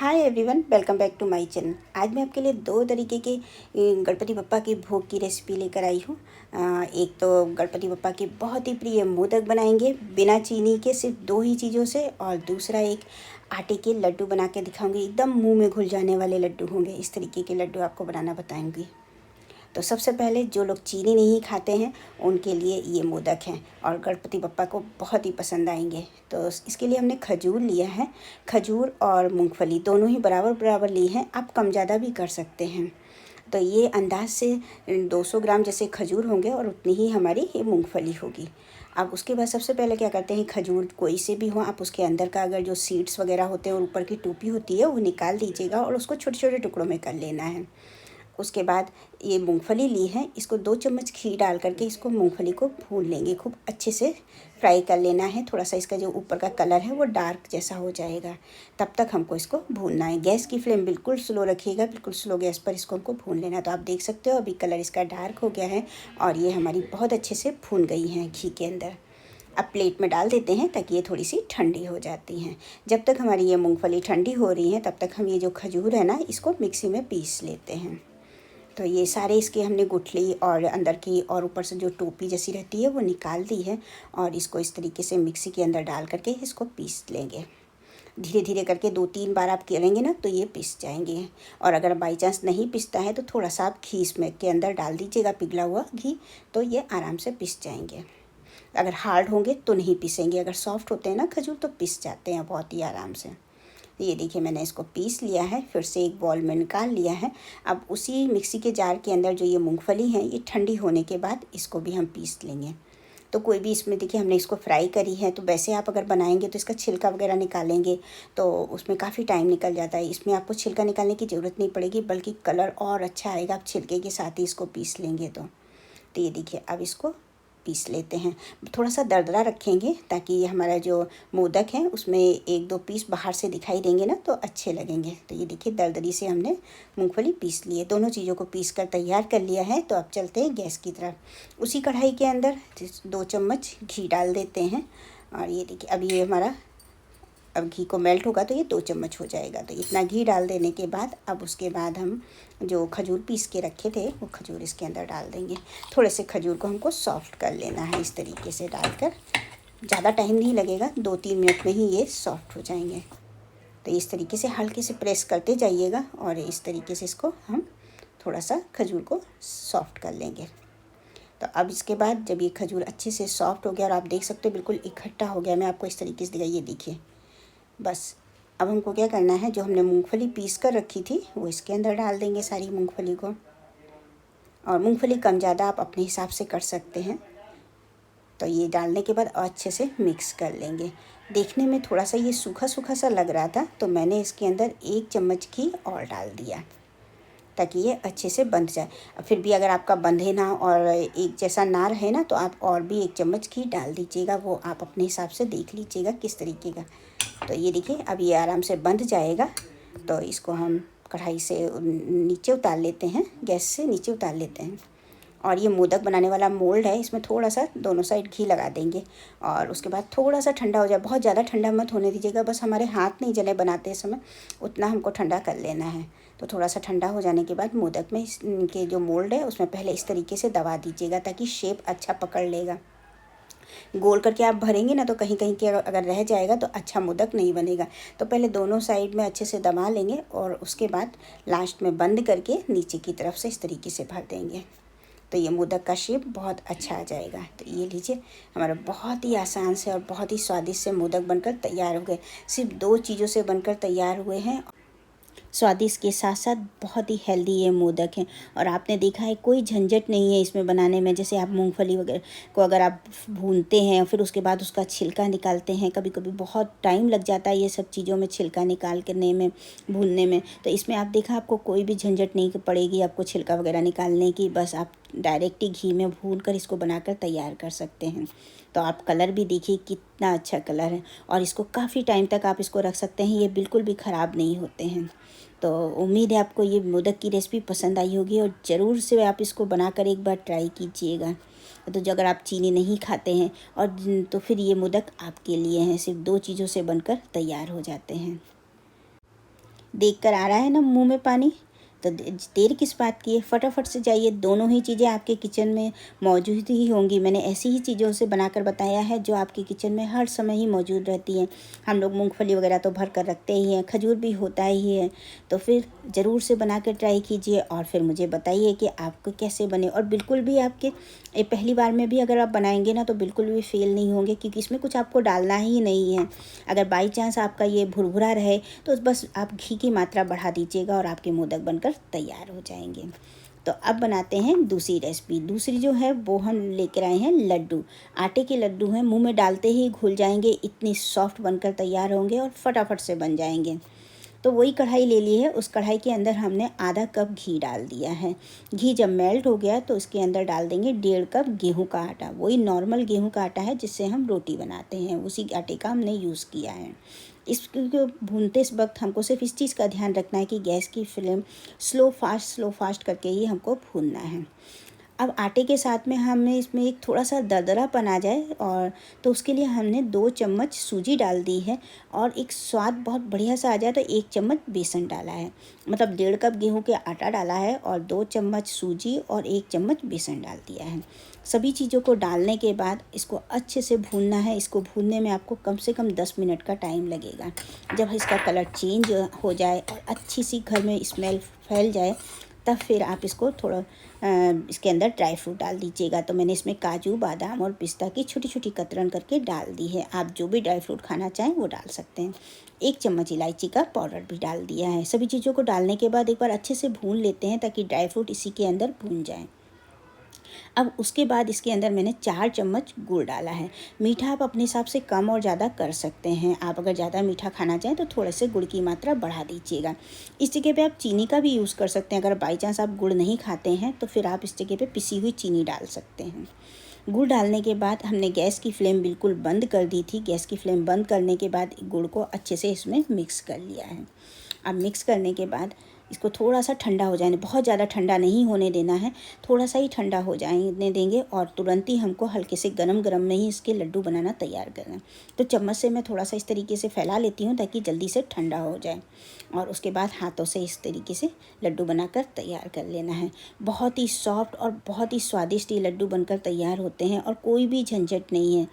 Hi everyone, welcome back to my channel. आज मैं आपके लिए दो तरीके के गणपति बप्पा की भोग की रेसिपी लेकर आई हूँ। एक तो गणपति बप्पा के बहुत ही प्रिय मोदक बनाएंगे बिना चीनी के, सिर्फ दो ही चीज़ों से। और दूसरा एक आटे के लड्डू बना के दिखाऊंगी। एकदम मुंह में घुल जाने वाले लड्डू होंगे। इस तरीके के लड्डू आपको बनाना बताऊंगी। तो सबसे पहले जो लोग चीनी नहीं खाते हैं उनके लिए ये मोदक हैं और गणपति बप्पा को बहुत ही पसंद आएंगे। तो इसके लिए हमने खजूर लिया है। खजूर और मूंगफली दोनों ही बराबर बराबर ली हैं। आप कम ज़्यादा भी कर सकते हैं। तो ये अंदाज से 200 ग्राम जैसे खजूर होंगे और उतनी ही हमारी ये मूंगफली होगी। अब उसके बाद सबसे पहले क्या करते हैं, खजूर कोई से भी हो आप, उसके अंदर का अगर जो सीड्स वगैरह होते हैं और ऊपर की टोपी होती है वो निकाल दीजिएगा और उसको छोटे छोटे टुकड़ों में कर लेना है। उसके बाद ये मूंगफली ली है, इसको 2 चम्मच घी डाल करके इसको मूंगफली को भून लेंगे। खूब अच्छे से फ्राई कर लेना है। थोड़ा सा इसका जो ऊपर का कलर है वो डार्क जैसा हो जाएगा, तब तक हमको इसको भूनना है। गैस की फ्लेम बिल्कुल स्लो रखिएगा, बिल्कुल स्लो गैस पर इसको हमको भून लेना। तो आप देख सकते हो अभी कलर इसका डार्क हो गया है और ये हमारी बहुत अच्छे से भून गई हैं घी के अंदर। अब प्लेट में डाल देते हैं ताकि ये थोड़ी सी ठंडी हो जाती हैं। जब तक हमारी ये मूंगफली ठंडी हो रही है तब तक हम ये जो खजूर है ना, इसको मिक्सी में पीस लेते हैं। तो ये सारे इसके हमने गुठली और अंदर की और ऊपर से जो टोपी जैसी रहती है वो निकाल दी है और इसको इस तरीके से मिक्सी के अंदर डाल करके इसको पीस लेंगे। धीरे धीरे करके 2-3 बार आप करेंगे ना तो ये पिस जाएंगे। और अगर बाई चांस नहीं पिसता है तो थोड़ा सा आप घी इसमें के अंदर डाल दीजिएगा, पिघला हुआ घी, तो ये आराम से पिस जाएंगे। अगर हार्ड होंगे तो नहीं पिसेंगे, अगर सॉफ्ट होते हैं ना खजूर तो पिस जाते हैं बहुत ही आराम से। ये देखिए मैंने इसको पीस लिया है, फिर से एक बॉल में निकाल लिया है। अब उसी मिक्सी के जार के अंदर जो ये मूंगफली है ये ठंडी होने के बाद इसको भी हम पीस लेंगे। तो कोई भी इसमें देखिए हमने इसको फ्राई करी है, तो वैसे आप अगर बनाएंगे तो इसका छिलका वगैरह निकालेंगे तो उसमें काफ़ी टाइम निकल जाता है। इसमें आपको छिलका निकालने की ज़रूरत नहीं पड़ेगी, बल्कि कलर और अच्छा आएगा आप छिलके के साथ ही इसको पीस लेंगे तो ये देखिए अब इसको पीस लेते हैं। थोड़ा सा दरदरा रखेंगे ताकि ये हमारा जो मोदक है उसमें 1-2 पीस बाहर से दिखाई देंगे ना तो अच्छे लगेंगे। तो ये देखिए दरदरी से हमने मूंगफली पीस लिए, दोनों चीज़ों को पीस कर तैयार कर लिया है। तो अब चलते हैं गैस की तरफ। उसी कढ़ाई के अंदर 2 चम्मच घी डाल देते हैं और ये देखिए अब ये हमारा अब घी को मेल्ट होगा तो ये 2 चम्मच हो जाएगा। तो इतना घी डाल देने के बाद अब उसके बाद हम जो खजूर पीस के रखे थे वो खजूर इसके अंदर डाल देंगे। थोड़े से खजूर को हमको सॉफ्ट कर लेना है इस तरीके से डालकर। ज़्यादा टाइम नहीं लगेगा, 2-3 मिनट में ही ये सॉफ्ट हो जाएंगे। तो इस तरीके से हल्के से प्रेस करते जाइएगा और इस तरीके से इसको हम थोड़ा सा खजूर को सॉफ्ट कर लेंगे। तो अब इसके बाद जब ये खजूर अच्छे से सॉफ्ट हो गया और आप देख सकते हो बिल्कुल इकट्ठा हो गया, मैं आपको इस तरीके से दिखाई, ये देखिए। बस अब हमको क्या करना है, जो हमने मूंगफली पीस कर रखी थी वो इसके अंदर डाल देंगे सारी मूंगफली को। और मूंगफली कम ज़्यादा आप अपने हिसाब से कर सकते हैं। तो ये डालने के बाद अच्छे से मिक्स कर लेंगे। देखने में थोड़ा सा ये सूखा सूखा सा लग रहा था तो मैंने इसके अंदर 1 चम्मच घी और डाल दिया ताकि ये अच्छे से बंध जाए। फिर भी अगर आपका बंधे ना और एक जैसा ना रहे ना तो आप और भी 1 चम्मच घी डाल दीजिएगा, वो आप अपने हिसाब से देख लीजिएगा किस तरीके का। तो ये देखिए अब ये आराम से बंध जाएगा। तो इसको हम कढ़ाई से नीचे उतार लेते हैं, गैस से नीचे उतार लेते हैं। और ये मोदक बनाने वाला मोल्ड है, इसमें थोड़ा सा दोनों साइड घी लगा देंगे और उसके बाद थोड़ा सा ठंडा हो जाए। बहुत ज़्यादा ठंडा मत होने दीजिएगा, बस हमारे हाथ नहीं जले बनाते समय, उतना हमको ठंडा कर लेना है। तो थोड़ा सा ठंडा हो जाने के बाद मोदक में इनके जो मोल्ड है उसमें पहले इस तरीके से दबा दीजिएगा ताकि शेप अच्छा पकड़ लेगा। गोल करके आप भरेंगे ना तो कहीं कहीं के अगर रह जाएगा तो अच्छा मोदक नहीं बनेगा। तो पहले दोनों साइड में अच्छे से दबा लेंगे और उसके बाद लास्ट में बंद करके नीचे की तरफ से इस तरीके से भर देंगे। तो ये मोदक का शेप बहुत अच्छा आ जाएगा। तो ये लीजिए हमारा बहुत ही आसान से और बहुत ही स्वादिष्ट से मोदक बनकर तैयार हो गए। सिर्फ 2 चीज़ों से बनकर तैयार हुए हैं। स्वादिष्ट के साथ साथ बहुत ही हेल्दी ये मोदक हैं और आपने देखा है कोई झंझट नहीं है इसमें बनाने में। जैसे आप मूंगफली वगैरह को अगर आप भूनते हैं फिर उसके बाद उसका छिलका निकालते हैं, कभी कभी बहुत टाइम लग जाता है ये सब चीज़ों में छिलका निकाल करने में, भूनने में। तो इसमें आप देखा आपको कोई भी झंझट नहीं पड़ेगी आपको छिलका वगैरह निकालने की, बस आप डायरेक्ट ही घी में भून कर इसको बनाकर तैयार कर सकते हैं। तो आप कलर भी देखिए कितना अच्छा कलर है और इसको काफ़ी टाइम तक आप इसको रख सकते हैं, ये बिल्कुल भी ख़राब नहीं होते हैं। तो उम्मीद है आपको ये मोदक की रेसिपी पसंद आई होगी और ज़रूर से आप इसको बनाकर एक बार ट्राई कीजिएगा। तो जो अगर आप चीनी नहीं खाते हैं और तो फिर ये मोदक आपके लिए हैं, सिर्फ 2 चीज़ों से बनकर तैयार हो जाते हैं। देखकर आ रहा है ना मुंह में पानी। तो देर किस बात की है, फटाफट से जाइए। दोनों ही चीज़ें आपके किचन में मौजूद ही होंगी। मैंने ऐसी ही चीज़ों से बनाकर बताया है जो आपके किचन में हर समय ही मौजूद रहती हैं। हम लोग मूंगफली वगैरह तो भर कर रखते ही हैं, खजूर भी होता ही है। तो फिर ज़रूर से बना कर ट्राई कीजिए और फिर मुझे बताइए कि आपको कैसे बने। और बिल्कुल भी आपके पहली बार में भी अगर आप बनाएंगे ना तो बिल्कुल भी फेल नहीं होंगे, क्योंकि इसमें कुछ आपको डालना ही नहीं है। अगर बाई चांस आपका ये भुरभुरा रहे तो बस आप घी की मात्रा बढ़ा दीजिएगा और आपके मोदक बनकर तैयार हो जाएंगे। तो अब बनाते हैं दूसरी रेसिपी। दूसरी जो है वो हम लेकर आए हैं लड्डू। आटे के लड्डू हैं, मुंह में डालते ही घुल जाएंगे, इतनी सॉफ्ट बनकर तैयार होंगे और फटाफट से बन जाएंगे। तो वही कढ़ाई ले ली है, उस कढ़ाई के अंदर हमने आधा कप घी डाल दिया है। घी जब मेल्ट हो गया तो इसके अंदर डाल देंगे 1.5 कप गेहूं का आटा। वही नॉर्मल गेहूं का आटा है जिससे हम रोटी बनाते हैं, उसी आटे का हमने यूज़ किया है। इसको भूनते इस वक्त हमको सिर्फ इस चीज़ का ध्यान रखना है कि गैस की फ्लेम स्लो फास्ट करके ही हमको भूनना है। अब आटे के साथ में हमें इसमें एक थोड़ा सा दरदरापन आ जाए और तो उसके लिए हमने 2 चम्मच सूजी डाल दी है और एक स्वाद बहुत बढ़िया सा आ जाए तो 1 चम्मच बेसन डाला है। मतलब 1.5 कप गेहूं के आटा डाला है और 2 चम्मच सूजी और 1 चम्मच बेसन डाल दिया है। सभी चीज़ों को डालने के बाद इसको अच्छे से भूनना है। इसको भूनने में आपको कम से कम 10 मिनट का टाइम लगेगा। जब इसका कलर चेंज हो जाए और अच्छी सी घर में स्मेल फैल जाए तब फिर आप इसको थोड़ा इसके अंदर ड्राई फ्रूट डाल दीजिएगा। तो मैंने इसमें काजू, बादाम और पिस्ता की छोटी छोटी कतरन करके डाल दी है। आप जो भी ड्राई फ्रूट खाना चाहें वो डाल सकते हैं। 1 चम्मच इलायची का पाउडर भी डाल दिया है। सभी चीज़ों को डालने के बाद एक बार अच्छे से भून लेते हैं ताकि ड्राई फ्रूट इसी के अंदर भून जाएँ। अब उसके बाद इसके अंदर मैंने 4 चम्मच गुड़ डाला है। मीठा आप अपने हिसाब से कम और ज़्यादा कर सकते हैं। आप अगर ज़्यादा मीठा खाना चाहें तो थोड़े से गुड़ की मात्रा बढ़ा दीजिएगा। इस जगह पे आप चीनी का भी यूज़ कर सकते हैं। अगर बाई चांस आप गुड़ नहीं खाते हैं तो फिर आप इस जगह पे पिसी हुई चीनी डाल सकते हैं। गुड़ डालने के बाद हमने गैस की फ्लेम बिल्कुल बंद कर दी थी। गैस की फ्लेम बंद करने के बाद गुड़ को अच्छे से इसमें मिक्स कर लिया है। अब मिक्स करने के बाद इसको थोड़ा सा ठंडा हो जाने, बहुत ज़्यादा ठंडा नहीं होने देना है, थोड़ा सा ही ठंडा हो जाने देंगे और तुरंत ही हमको हल्के से गरम गरम में ही इसके लड्डू बनाना तैयार करना है। तो चम्मच से मैं थोड़ा सा इस तरीके से फैला लेती हूँ ताकि जल्दी से ठंडा हो जाए और उसके बाद हाथों से इस तरीके से लड्डू बनाकर तैयार कर लेना है। बहुत ही सॉफ्ट और बहुत ही स्वादिष्ट ये लड्डू बनकर तैयार होते हैं और कोई भी झंझट नहीं है।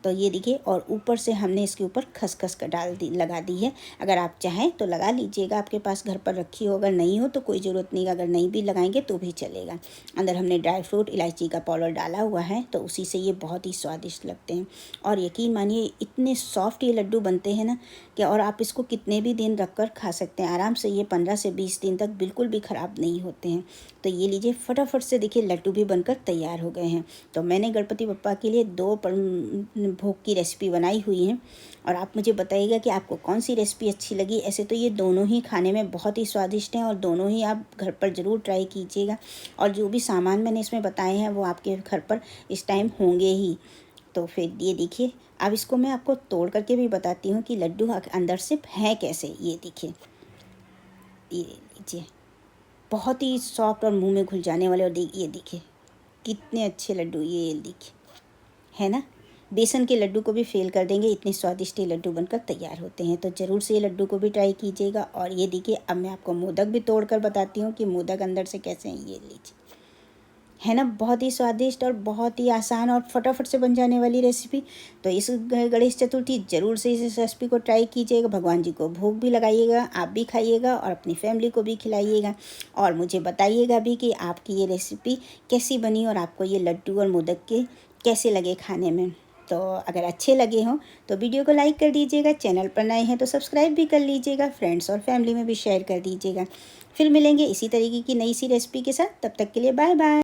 तो ये देखिए, और ऊपर से हमने इसके ऊपर खसखस का लगा दी है। अगर आप चाहें तो लगा लीजिएगा, आपके पास घर पर रखी हो। अगर नहीं हो तो कोई ज़रूरत नहीं, अगर नहीं भी लगाएंगे तो भी चलेगा। अंदर हमने ड्राई फ्रूट, इलायची का पाउडर डाला हुआ है तो उसी से ये बहुत ही स्वादिष्ट लगते हैं। और यकीन मानिए इतने सॉफ्ट ये लड्डू बनते हैं ना कि और आप इसको कितने भी दिन रख कर खा सकते हैं आराम से। ये 15 से 20 दिन तक बिल्कुल भी ख़राब नहीं होते हैं। तो ये लीजिए, फटाफट से देखिए लड्डू भी बनकर तैयार हो गए हैं। तो मैंने गणपति बप्पा के लिए 2 भोग की रेसिपी बनाई हुई है और आप मुझे बताइएगा कि आपको कौन सी रेसिपी अच्छी लगी। ऐसे तो ये दोनों ही खाने में बहुत ही स्वादिष्ट हैं और दोनों ही आप घर पर ज़रूर ट्राई कीजिएगा। और जो भी सामान मैंने इसमें बताए हैं वो आपके घर पर इस टाइम होंगे ही। तो फिर ये देखिए, अब इसको मैं आपको तोड़ करके भी बताती हूँ कि लड्डू अंदर से हैं कैसे। ये देखिए, ये लीजिए, बहुत ही सॉफ्ट और मुंह में घुल जाने वाले। और ये देखिए कितने अच्छे लड्डू, ये देखिए, है ना। बेसन के लड्डू को भी फेल कर देंगे, इतने स्वादिष्ट ये लड्डू बनकर तैयार होते हैं। तो ज़रूर से ये लड्डू को भी ट्राई कीजिएगा। और ये देखिए, अब मैं आपको मोदक भी तोड़ कर बताती हूँ कि मोदक अंदर से कैसे हैं। ये लीजिए, है ना, बहुत ही स्वादिष्ट और बहुत ही आसान और फटाफट से बन जाने वाली रेसिपी। तो इस गणेश चतुर्थी ज़रूर से इस रेसिपी को ट्राई कीजिएगा। भगवान जी को भोग भी लगाइएगा, आप भी खाइएगा और अपनी फैमिली को भी खिलाइएगा। और मुझे बताइएगा भी कि आपकी ये रेसिपी कैसी बनी और आपको ये लड्डू और मोदक के कैसे लगे खाने में। तो अगर अच्छे लगे हों तो वीडियो को लाइक कर दीजिएगा, चैनल पर नए हैं तो सब्सक्राइब भी कर लीजिएगा, फ्रेंड्स और फैमिली में भी शेयर कर दीजिएगा। फिर मिलेंगे इसी तरीके की नई सी रेसिपी के साथ, तब तक के लिए बाय बाय।